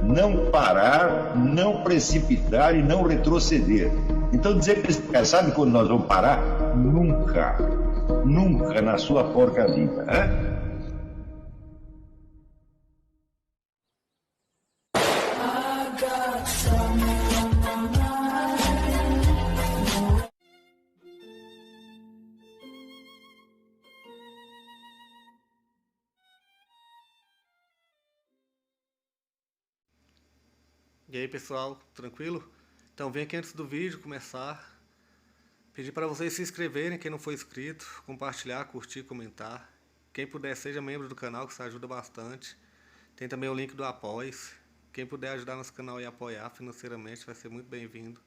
não parar, não precipitar e não retroceder. Então dizer para esse cara, sabe quando nós vamos parar? Nunca. Nunca na sua porca vida, né? E aí pessoal, tranquilo? Então vem aqui antes do vídeo começar, pedir para vocês se inscreverem, quem não for inscrito, compartilhar, curtir, comentar. Quem puder seja membro do canal, que isso ajuda bastante. Tem também o link do Apoia-se. Quem puder ajudar nosso canal e apoiar financeiramente vai ser muito bem-vindo.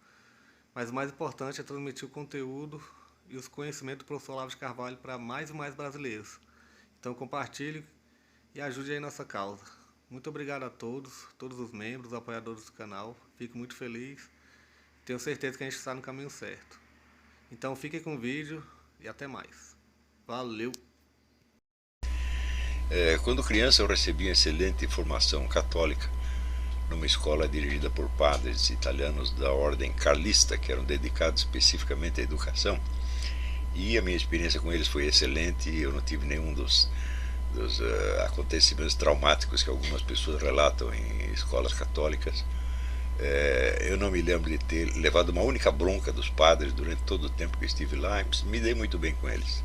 Mas o mais importante é transmitir o conteúdo e os conhecimentos do professor Olavo de Carvalho para mais e mais brasileiros. Então compartilhe e ajude aí nossa causa. Muito obrigado a todos os membros, apoiadores do canal. Fico muito feliz. Tenho certeza que a gente está no caminho certo. Então fiquem com o vídeo e até mais. Valeu! Quando criança eu recebi uma excelente formação católica numa escola dirigida por padres italianos da ordem carlista, que eram dedicados especificamente à educação. E a minha experiência com eles foi excelente. Eu não tive nenhum dos acontecimentos traumáticos que algumas pessoas relatam em escolas católicas. Eu não me lembro de ter levado uma única bronca dos padres durante todo o tempo que eu estive lá. Me dei muito bem com eles.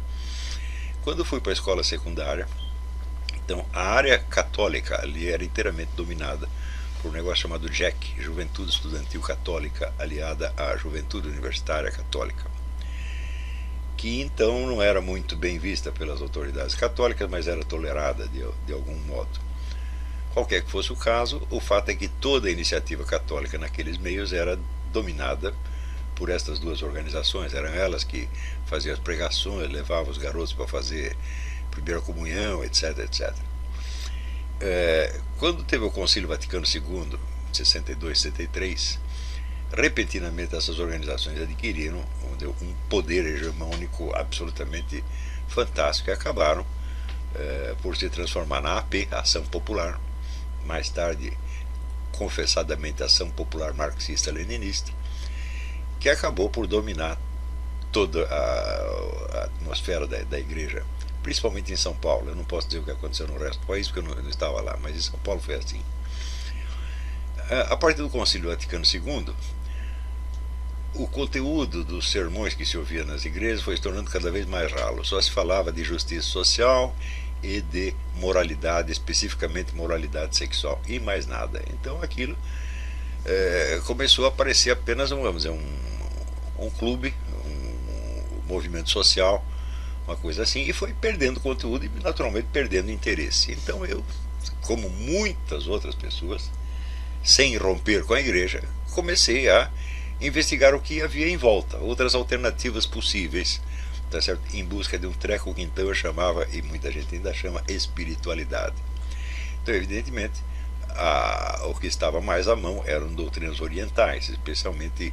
Quando fui para a escola secundária, então a área católica ali era inteiramente dominada por um negócio chamado JEC, Juventude Estudantil Católica aliada à Juventude Universitária Católica, que então não era muito bem vista pelas autoridades católicas, mas era tolerada de algum modo. Qualquer que fosse o caso, o fato é que toda a iniciativa católica naqueles meios era dominada por estas duas organizações. Eram elas que faziam as pregações, levavam os garotos para fazer primeira comunhão, etc, etc. Quando teve o Concílio Vaticano II, 62, 63, repentinamente essas organizações adquiriram um poder hegemônico absolutamente fantástico e acabaram por se transformar na AP, Ação Popular, mais tarde confessadamente Ação Popular Marxista-Leninista, que acabou por dominar toda a atmosfera da igreja, principalmente em São Paulo. Eu não posso dizer o que aconteceu no resto do país porque eu não estava lá, mas em São Paulo foi assim. A partir do Concílio Vaticano II, o conteúdo dos sermões que se ouvia nas igrejas foi se tornando cada vez mais ralo. Só se falava de justiça social e de moralidade, especificamente moralidade sexual, e mais nada. Então aquilo começou a parecer apenas vamos dizer, um clube, um movimento social, uma coisa assim, e foi perdendo conteúdo e naturalmente perdendo interesse. Então eu, como muitas outras pessoas, sem romper com a igreja, comecei a investigar o que havia em volta, outras alternativas possíveis, tá certo? Em busca de um treco que então eu chamava, e muita gente ainda chama, espiritualidade. Então evidentemente o que estava mais à mão eram doutrinas orientais, especialmente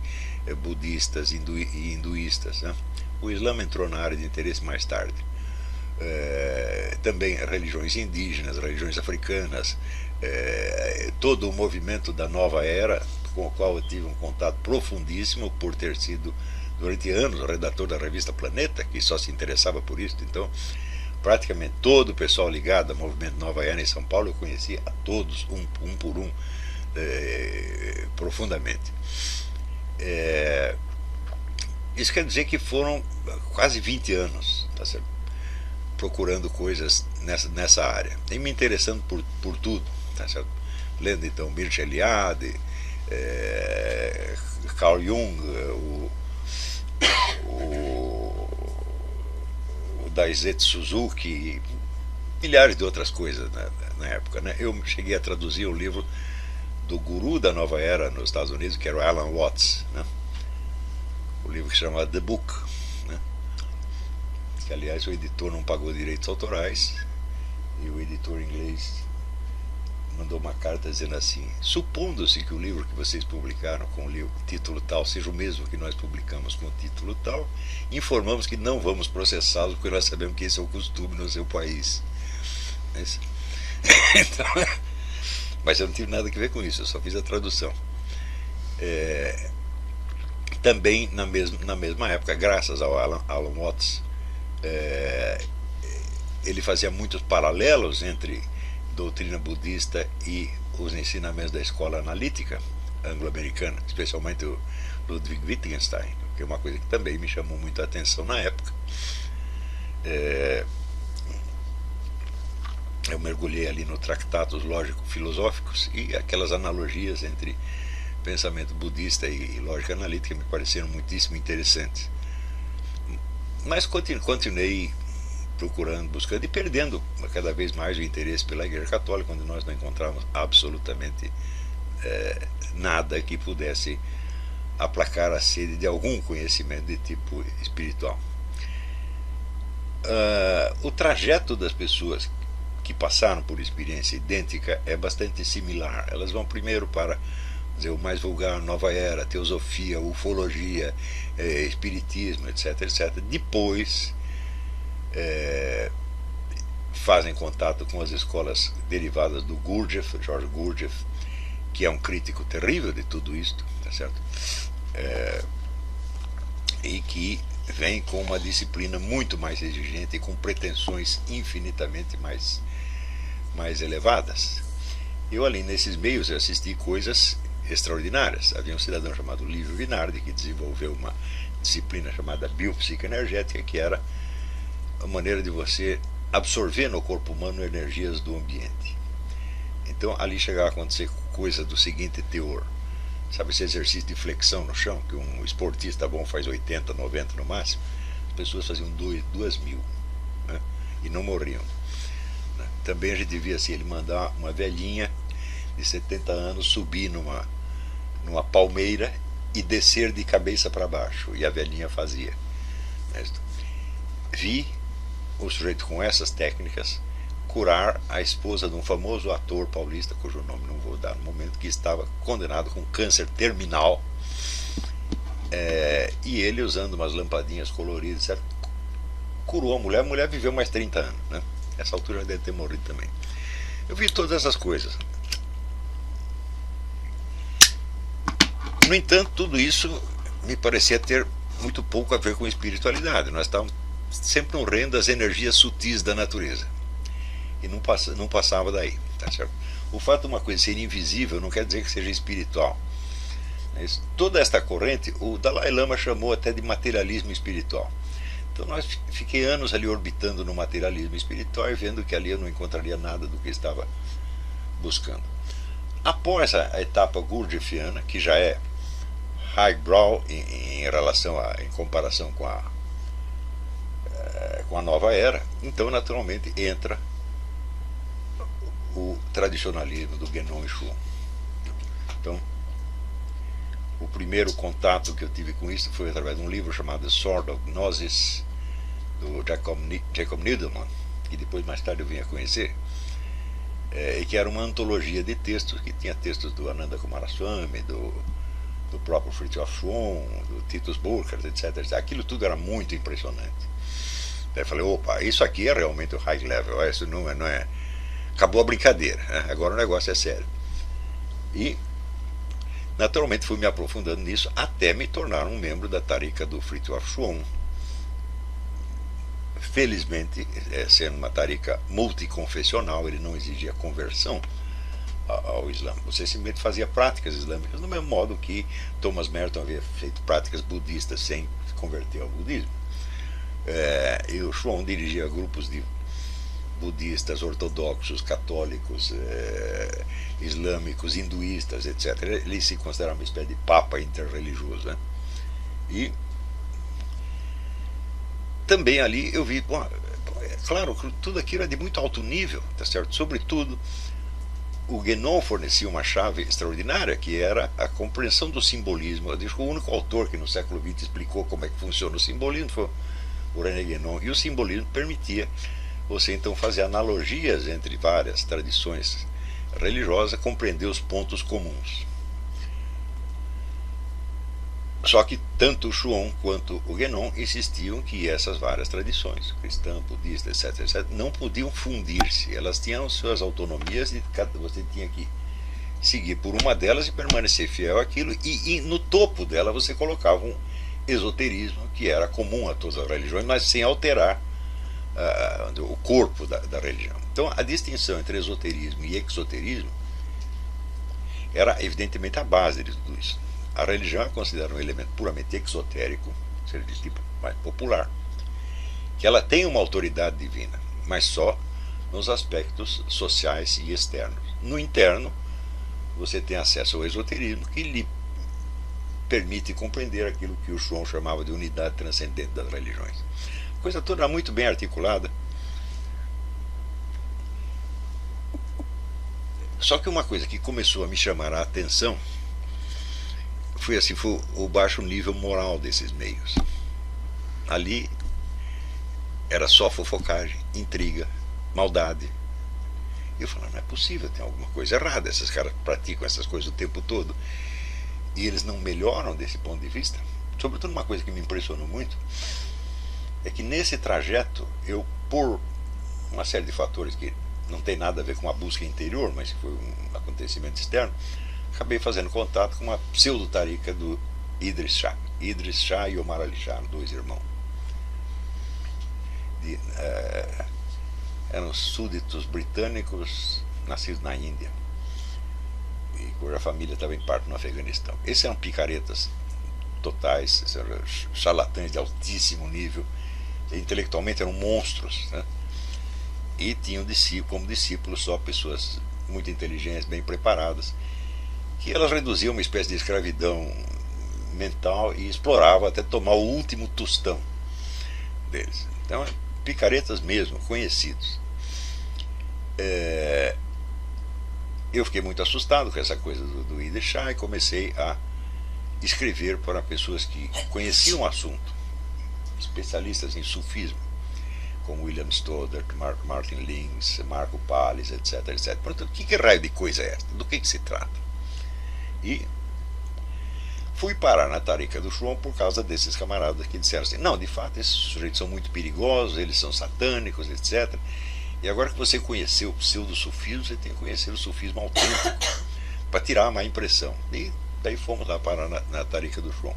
budistas e hinduístas, né? O Islã entrou na área de interesse mais tarde. Também religiões indígenas, religiões africanas, todo o movimento da nova era, com o qual eu tive um contato profundíssimo por ter sido durante anos o redator da revista Planeta, que só se interessava por isso. Então praticamente todo o pessoal ligado ao movimento Nova Era em São Paulo eu conhecia a todos, um por um, profundamente. Isso quer dizer que foram quase 20 anos, tá certo? Procurando coisas nessa área e me interessando por tudo, tá certo? Lendo então Mircea Eliade, Carl Jung, o Daisetsu Suzuki, milhares de outras coisas na época, né? Eu cheguei a traduzir um livro do guru da nova era nos Estados Unidos, que era o Alan Watts, né? O livro que se chama The Book, né? Que aliás o editor não pagou direitos autorais e o editor inglês mandou uma carta dizendo assim: supondo-se que o livro que vocês publicaram com o título tal seja o mesmo que nós publicamos com o título tal, informamos que não vamos processá-lo porque nós sabemos que esse é o costume no seu país. Então, mas eu não tive nada a ver com isso, eu só fiz a tradução. Também na mesma época, graças ao Alan Watts, ele fazia muitos paralelos entre doutrina budista e os ensinamentos da escola analítica anglo-americana, especialmente o Ludwig Wittgenstein, que é uma coisa que também me chamou muito a atenção na época. Eu mergulhei ali no Tratados Lógico-Filosóficos e aquelas analogias entre pensamento budista e lógica analítica me pareceram muitíssimo interessantes. Mas continuei procurando, buscando e perdendo cada vez mais o interesse pela Igreja Católica, onde nós não encontrávamos absolutamente nada que pudesse aplacar a sede de algum conhecimento de tipo espiritual. O trajeto das pessoas que passaram por experiência idêntica é bastante similar. Elas vão primeiro para o mais vulgar, nova era, teosofia, ufologia, espiritismo, etc, etc. Depois fazem contato com as escolas derivadas do Gurdjieff, George Gurdjieff, que é um crítico terrível de tudo isto, tá certo? E que vem com uma disciplina muito mais exigente e com pretensões infinitamente mais elevadas. Eu ali nesses meios assisti coisas extraordinárias. Havia um cidadão chamado Livio Vinardi que desenvolveu uma disciplina chamada biopsicoenergética, que era a maneira de você absorver no corpo humano energias do ambiente. Então ali chegava a acontecer coisa do seguinte teor: sabe esse exercício de flexão no chão, que um esportista bom faz 80, 90 no máximo? As pessoas faziam 2.000, né? E não morriam. Também a gente devia assim, ele mandar uma velhinha de 70 anos subir numa palmeira e descer de cabeça para baixo, e a velhinha fazia. Vi o sujeito com essas técnicas curar a esposa de um famoso ator paulista, cujo nome não vou dar no momento, que estava condenado com câncer terminal, e ele, usando umas lampadinhas coloridas, etc., curou a mulher viveu mais 30 anos, né? Essa altura já deve ter morrido também. Eu vi todas essas coisas. No entanto, tudo isso me parecia ter muito pouco a ver com espiritualidade. Nós estávamos sempre no reino das energias sutis da natureza. E não passava daí, tá certo? O fato de uma coisa ser invisível não quer dizer que seja espiritual. Toda esta corrente, o Dalai Lama chamou até de materialismo espiritual. Então fiquei anos ali orbitando no materialismo espiritual e vendo que ali eu não encontraria nada do que estava buscando. Após a etapa gurdjieffiana, que já é highbrow em comparação com a nova era, então naturalmente entra o tradicionalismo do Genon e Schuon. Então, o primeiro contato que eu tive com isso foi através de um livro chamado Sword of Gnosis, do Jacob Needleman, que depois mais tarde eu vim a conhecer, e que era uma antologia de textos, que tinha textos do Ananda Coomaraswamy, do próprio Fritjof Schuon, do Titus Burckhardt, etc. Aquilo tudo era muito impressionante. Daí eu falei, opa, isso aqui é realmente o high level, isso não é... Acabou a brincadeira, né? Agora o negócio é sério. E naturalmente fui me aprofundando nisso até me tornar um membro da tariqa do Fritjof Schuon. Felizmente, sendo uma tariqa multiconfessional, ele não exigia conversão ao Islã. Você simplesmente fazia práticas islâmicas do mesmo modo que Thomas Merton havia feito práticas budistas sem se converter ao budismo. E o Schuon dirigia grupos de budistas, ortodoxos, católicos, islâmicos, hinduístas, etc. Ele se considerava uma espécie de papa interreligioso, né? E também ali eu vi, bom, claro, tudo aquilo é de muito alto nível, tá certo? Sobretudo, o Guénon fornecia uma chave extraordinária, que era a compreensão do simbolismo. Eu digo que o único autor que no século XX explicou como é que funciona o simbolismo foi o René Guénon, e o simbolismo permitia você então fazer analogias entre várias tradições religiosas, compreender os pontos comuns. Só que tanto o Schuon quanto o Guénon insistiam que essas várias tradições, cristã, budista, etc., não podiam fundir-se. Elas tinham suas autonomias e você tinha que seguir por uma delas e permanecer fiel àquilo, e no topo dela você colocava um esoterismo que era comum a todas as religiões, mas sem alterar o corpo da religião. Então a distinção entre esoterismo e exoterismo era evidentemente a base de tudo isso. A religião é considerada um elemento puramente exotérico, ou seja, de tipo mais popular, que ela tem uma autoridade divina, mas só nos aspectos sociais e externos. No interno, você tem acesso ao esoterismo, que lhe permite compreender aquilo que o Schwann chamava de unidade transcendente das religiões. A coisa toda muito bem articulada. Só que uma coisa que começou a me chamar a atenção foi o baixo nível moral desses meios. Ali era só fofocagem, intriga, maldade. E eu falei, não é possível, tem alguma coisa errada, esses caras praticam essas coisas o tempo todo e eles não melhoram desse ponto de vista. Sobretudo uma coisa que me impressionou muito é que nesse trajeto eu, por uma série de fatores que não tem nada a ver com a busca interior, mas que foi um acontecimento externo, acabei fazendo contato com uma pseudo-tarica do Idris Shah. Idris Shah e Omar Ali Shah, dois irmãos. Eram súditos britânicos nascidos na Índia, e cuja família também parte no Afeganistão. Esses eram picaretas totais, eram charlatães de altíssimo nível, intelectualmente eram monstros, né? E tinham como discípulos só pessoas muito inteligentes, bem preparadas, que elas reduziam uma espécie de escravidão mental e exploravam até tomar o último tostão deles. Então, picaretas mesmo, conhecidos. Eu fiquei muito assustado com essa coisa do Idris Shah e comecei a escrever para pessoas que conheciam o assunto, especialistas em sufismo, como William Stoddard, Martin Lins, Marco Pallis, etc, etc. Portanto, que raio de coisa é esta? Do que se trata? E fui parar na tarica do Schwann por causa desses camaradas que disseram assim, não, de fato, esses sujeitos são muito perigosos, eles são satânicos, etc. E agora que você conheceu o pseudo-sufismo, você tem que conhecer o sufismo autêntico, para tirar a má impressão. E daí fomos lá parar na tarica do Schwann.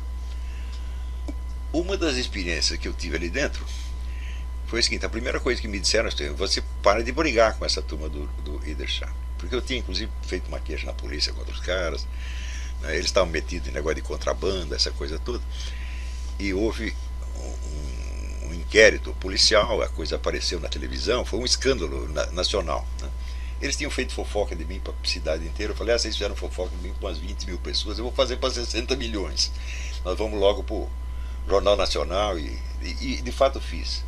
Uma das experiências que eu tive ali dentro foi a seguinte: a primeira coisa que me disseram é: você para de brigar com essa turma do Idris Shah. Porque eu tinha inclusive feito uma queixa na polícia contra os caras, né? Eles estavam metidos em negócio de contrabando, essa coisa toda, e houve um inquérito policial, a coisa apareceu na televisão, foi um escândalo nacional, né? Eles tinham feito fofoca de mim para a cidade inteira. Eu falei, vocês fizeram fofoca de mim com umas 20 mil pessoas, eu vou fazer para 60 milhões. Nós vamos logo para o Jornal Nacional, e de fato fiz.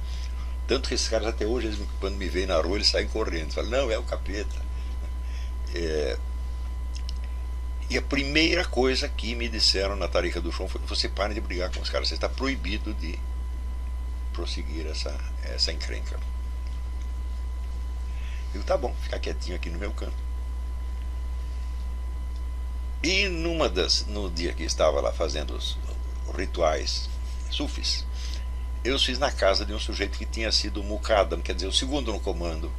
Tanto que esses caras até hoje, eles, quando me veem na rua, eles saem correndo. Falam, não, é o capeta. E a primeira coisa que me disseram na tarica do Schwann foi: você para de brigar com os caras, você está proibido de prosseguir essa encrenca. Eu digo, tá bom, ficar quietinho aqui no meu canto. E no dia que estava lá fazendo os rituais sufis, eu os fiz na casa de um sujeito que tinha sido Muqaddam, quer dizer, o segundo no comando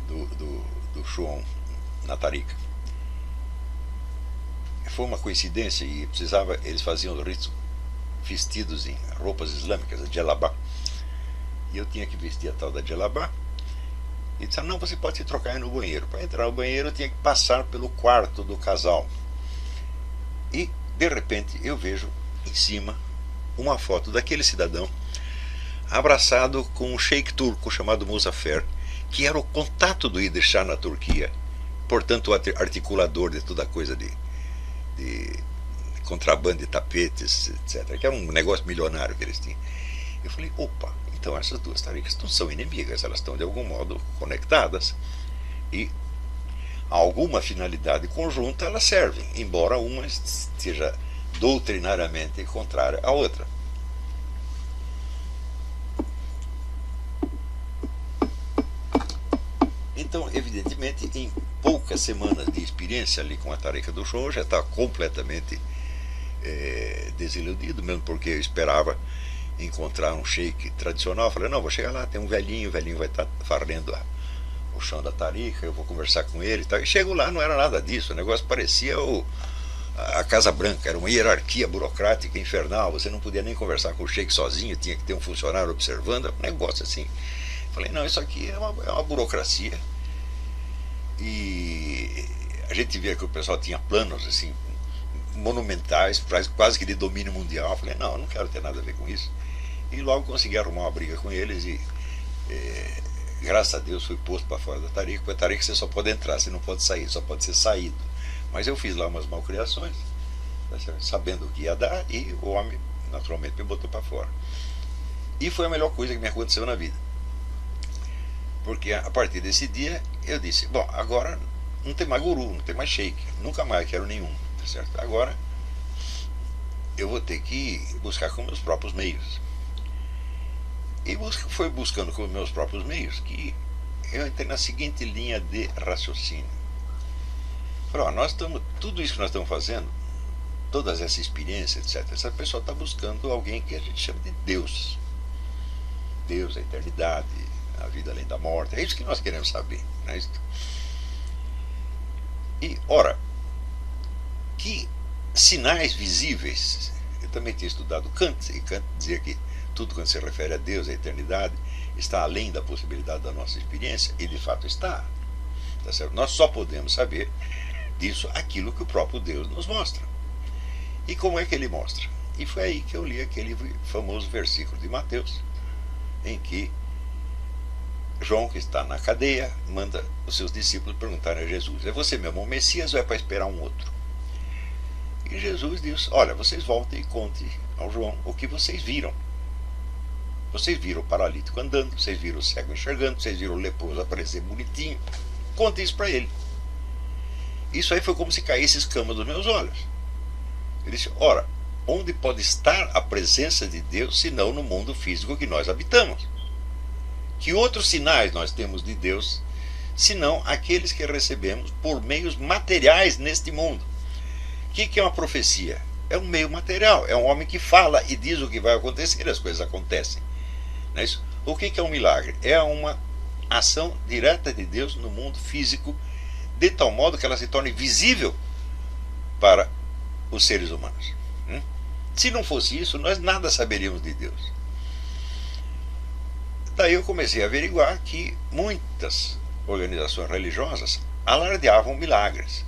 do Schwann na tarica. Foi uma coincidência, e eles faziam os ritos vestidos em roupas islâmicas, a djellabá, e eu tinha que vestir a tal da djellabá. E disseram, não, você pode se trocar aí no banheiro. Para entrar no banheiro eu tinha que passar pelo quarto do casal, e de repente eu vejo em cima uma foto daquele cidadão abraçado com um sheik turco chamado Muzaffer, que era o contato do Idris Shah na Turquia, portanto o articulador de toda a coisa de contrabando de tapetes, etc., que era um negócio milionário que eles tinham. Eu falei, opa, então essas duas taricas não são inimigas, elas estão de algum modo conectadas, e a alguma finalidade conjunta elas servem, embora uma seja doutrinariamente contrária à outra. Então, evidentemente, em poucas semanas de experiência ali com a tarica do Schwann, eu já estava completamente desiludido, mesmo porque eu esperava encontrar um sheik tradicional. Eu falei, não, vou chegar lá, tem um velhinho, o velhinho vai estar varrendo o chão da tarica, eu vou conversar com ele e tal. E chego lá, não era nada disso, o negócio parecia a Casa Branca, era uma hierarquia burocrática infernal, você não podia nem conversar com o sheik sozinho, tinha que ter um funcionário observando, um negócio assim. Falei, não, isso aqui é uma burocracia. E a gente via que o pessoal tinha planos assim monumentais, quase que de domínio mundial. Falei, não, eu não quero ter nada a ver com isso. E logo consegui arrumar uma briga com eles e graças a Deus fui posto para fora da tarica. Porque a tarica você só pode entrar, você não pode sair, só pode ser saído. Mas eu fiz lá umas malcriações, sabendo o que ia dar, e o homem naturalmente me botou para fora. E foi a melhor coisa que me aconteceu na vida. Porque a partir desse dia eu disse, bom, agora não tem mais guru, não tem mais sheik, nunca mais quero nenhum, tá certo? Agora eu vou ter que buscar com meus próprios meios. E foi buscando com meus próprios meios que eu entrei na seguinte linha de raciocínio. Falei, ó, tudo isso que nós estamos fazendo, todas essas experiências, etc., essa pessoa está buscando alguém que a gente chama de Deus. Deus, a eternidade, a vida além da morte, é isso que nós queremos saber, não é isso? E, ora, que sinais visíveis, eu também tinha estudado Kant, e Kant dizia que tudo quando se refere a Deus, a eternidade, está além da possibilidade da nossa experiência, e de fato está, tá certo? Nós só podemos saber disso aquilo que o próprio Deus nos mostra. E como é que ele mostra? E foi aí que eu li aquele famoso versículo de Mateus, em que João, que está na cadeia, manda os seus discípulos perguntarem a Jesus, é você mesmo o Messias ou é para esperar um outro? E Jesus diz, olha, vocês voltem e contem ao João o que vocês viram. Vocês viram o paralítico andando, vocês viram o cego enxergando, vocês viram o leproso aparecer bonitinho. Contem isso para ele. Isso aí foi como se caísse escama dos meus olhos. Ele disse, ora, onde pode estar a presença de Deus senão no mundo físico que nós habitamos? Que outros sinais nós temos de Deus senão aqueles que recebemos por meios materiais neste mundo? O que é uma profecia? É um meio material, é um homem que fala e diz o que vai acontecer e as coisas acontecem. Não é isso? O que é um milagre? É uma ação direta de Deus no mundo físico, de tal modo que ela se torne visível para os seres humanos. Se não fosse isso, nós nada saberíamos de Deus. Daí eu comecei a averiguar que muitas organizações religiosas alardeavam milagres,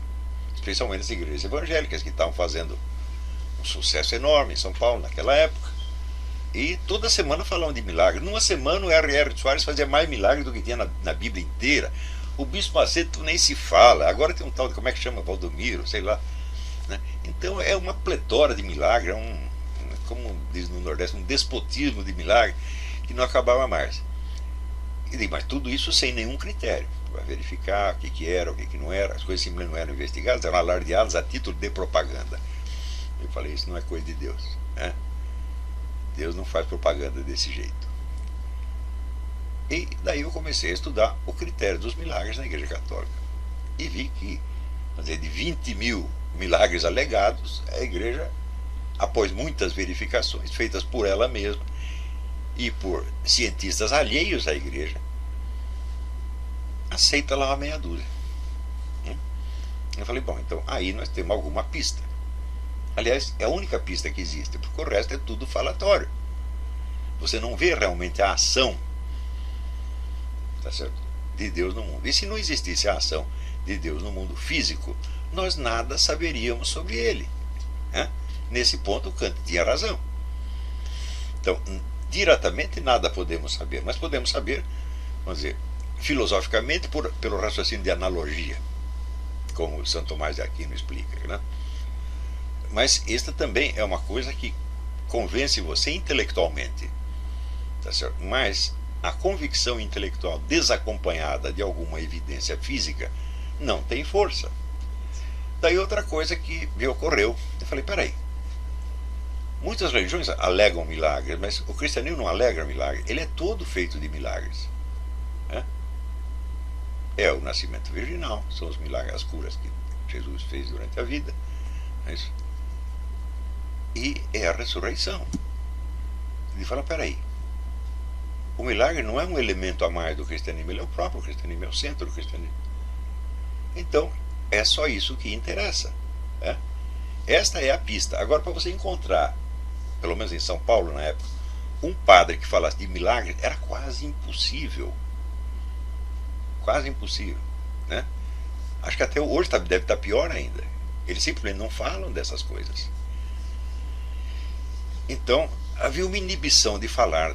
especialmente as igrejas evangélicas, que estavam fazendo um sucesso enorme em São Paulo naquela época, e toda semana falavam de milagres. Numa semana o R.R. Soares fazia mais milagres do que tinha na Bíblia inteira. O Bispo Macedo nem se fala, agora tem um tal de, como é que chama, Valdomiro, sei lá, né? Então é uma pletora de milagres, como diz no Nordeste, um despotismo de milagre que não acabava mais. Mas tudo isso sem nenhum critério para verificar o que era, o que não era. As coisas simplesmente não eram investigadas, eram alardeadas a título de propaganda. Eu falei, isso não é coisa de Deus, né? Deus não faz propaganda desse jeito. E daí eu comecei a estudar o critério dos milagres na Igreja Católica e vi que, vamos dizer, de 20 mil milagres alegados, a Igreja, após muitas verificações feitas por ela mesma e por cientistas alheios à Igreja, aceita lá uma meia dúzia. Eu falei, bom, então aí nós temos alguma pista. Aliás, é a única pista que existe, porque o resto é tudo falatório. Você não vê realmente a ação, tá certo, de Deus no mundo. E se não existisse a ação de Deus no mundo físico, nós nada saberíamos sobre ele, né? Nesse ponto, Kant tinha razão. Então, diretamente nada podemos saber, mas podemos saber, vamos dizer, filosoficamente pelo raciocínio de analogia, como o Santo Tomás de Aquino explica, né? Mas esta também é uma coisa que convence você intelectualmente, tá certo? Mas a convicção intelectual desacompanhada de alguma evidência física não tem força. Daí outra coisa que me ocorreu, eu falei, peraí, muitas religiões alegam milagres, mas o cristianismo não alega milagres, ele é todo feito de milagres, né? É o nascimento virginal, são os milagres, as curas que Jesus fez durante a vida, é isso? E é a ressurreição. Ele fala, peraí, O milagre não é um elemento a mais do cristianismo, ele é o próprio cristianismo, é o centro do cristianismo. Então, é só isso que interessa. Né? Esta é a pista. Agora, para você encontrar, pelo menos em São Paulo na época, um padre que falasse de milagre era quase impossível. Quase impossível. Né? Acho que até hoje deve estar pior ainda. Eles simplesmente não falam dessas coisas. Então, havia uma inibição de falar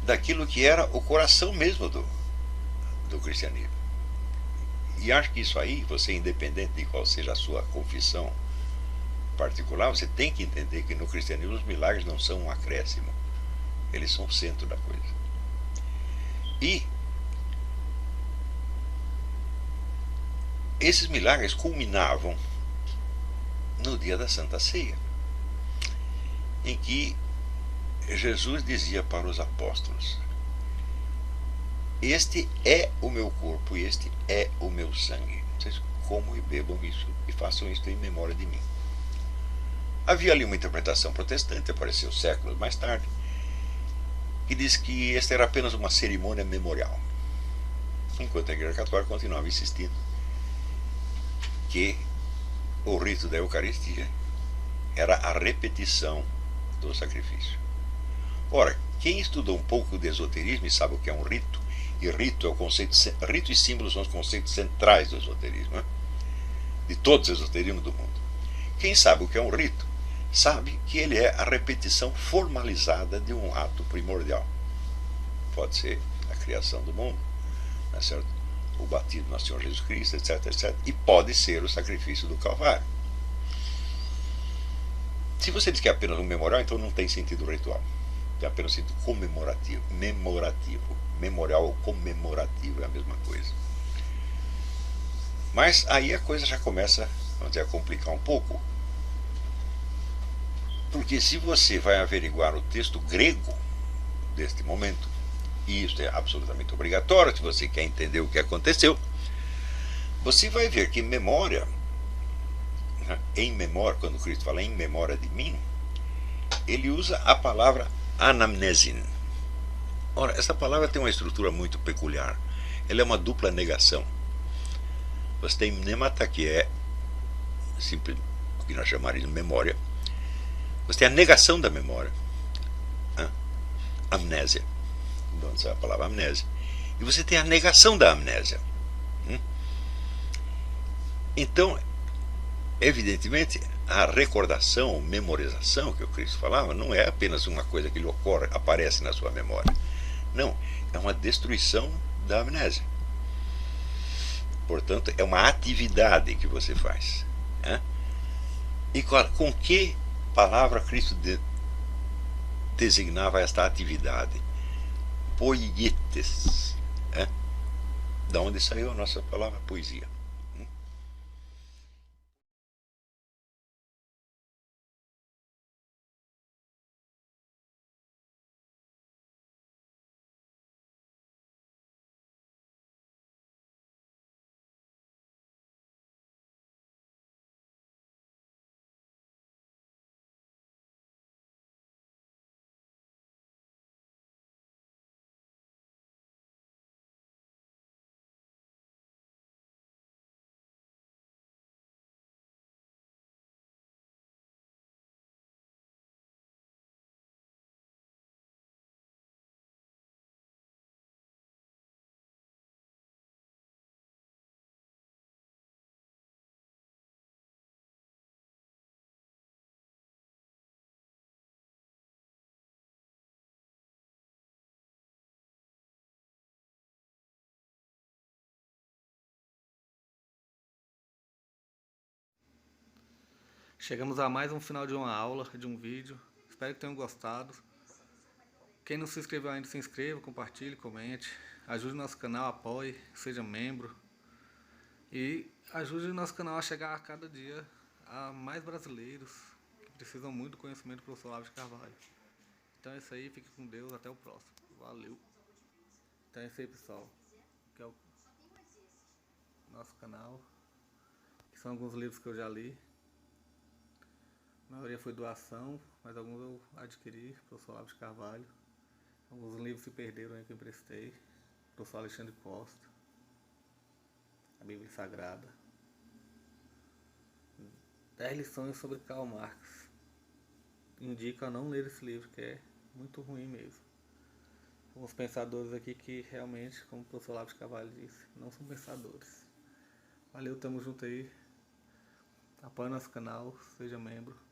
daquilo que era o coração mesmo do cristianismo. E acho que isso aí, você, independente de qual seja a sua confissão particular, você tem que entender que no cristianismo os milagres não são um acréscimo, eles são o centro da coisa. E esses milagres culminavam no dia da Santa Ceia, em que Jesus dizia para os apóstolos: este é o meu corpo e este é o meu sangue. Vocês comam e bebam isso e façam isto em memória de mim. Havia ali uma interpretação protestante, apareceu séculos mais tarde, que diz que esta era apenas uma cerimônia memorial, enquanto a Igreja Católica continuava insistindo que o rito da Eucaristia era a repetição do sacrifício. Ora, quem estudou um pouco de esoterismo e sabe o que é um rito, e rito é o conceito, rito e símbolo são os conceitos centrais do esoterismo, né? De todos os esoterismos do mundo. Quem sabe o que é um rito, sabe que ele é a repetição formalizada de um ato primordial. Pode ser a criação do mundo, não é certo? O batismo no Senhor Jesus Cristo, etc, etc. E pode ser o sacrifício do Calvário. Se você diz que é apenas um memorial, então não tem sentido ritual. Tem apenas sentido comemorativo. Memorial ou comemorativo é a mesma coisa. Mas aí a coisa já começa, vamos dizer, a complicar um pouco. Porque se você vai averiguar o texto grego deste momento, e isso é absolutamente obrigatório se você quer entender o que aconteceu, você vai ver que memória, em memória, quando Cristo fala em memória de mim, ele usa a palavra anamnesin. Ora, essa palavra tem uma estrutura muito peculiar. Ela é uma dupla negação. Você tem mnemata, que é simples, o que nós chamaríamos de memória. Você tem a negação da memória, amnésia, de onde sai a palavra amnésia. E você tem a negação da amnésia. Então, evidentemente, a recordação, memorização que o Cristo falava, não é apenas uma coisa que lhe ocorre, aparece na sua memória. Não, é uma destruição da amnésia. Portanto, é uma atividade que você faz. E com que palavra Cristo designava esta atividade? Poietes. Da onde saiu a nossa palavra poesia? Chegamos a mais um final de uma aula, de um vídeo. Espero que tenham gostado. Quem não se inscreveu ainda, se inscreva, compartilhe, comente. Ajude o nosso canal, apoie, seja membro. E ajude o nosso canal a chegar a cada dia a mais brasileiros que precisam muito do conhecimento do professor Olavo de Carvalho. Então é isso aí, fique com Deus, até o próximo. Valeu! Então é isso aí, pessoal. Que é o nosso canal. Que são alguns livros que eu já li. A maioria foi doação, mas alguns eu adquiri, professor Olavo de Carvalho. Alguns livros se perderam aí que eu emprestei. Professor Alexandre Costa. A Bíblia Sagrada. 10 lições sobre Karl Marx. Indico a não ler esse livro, que é muito ruim mesmo. Alguns pensadores aqui que realmente, como o professor Olavo de Carvalho disse, não são pensadores. Valeu, tamo junto aí. Apoie nosso canal, seja membro.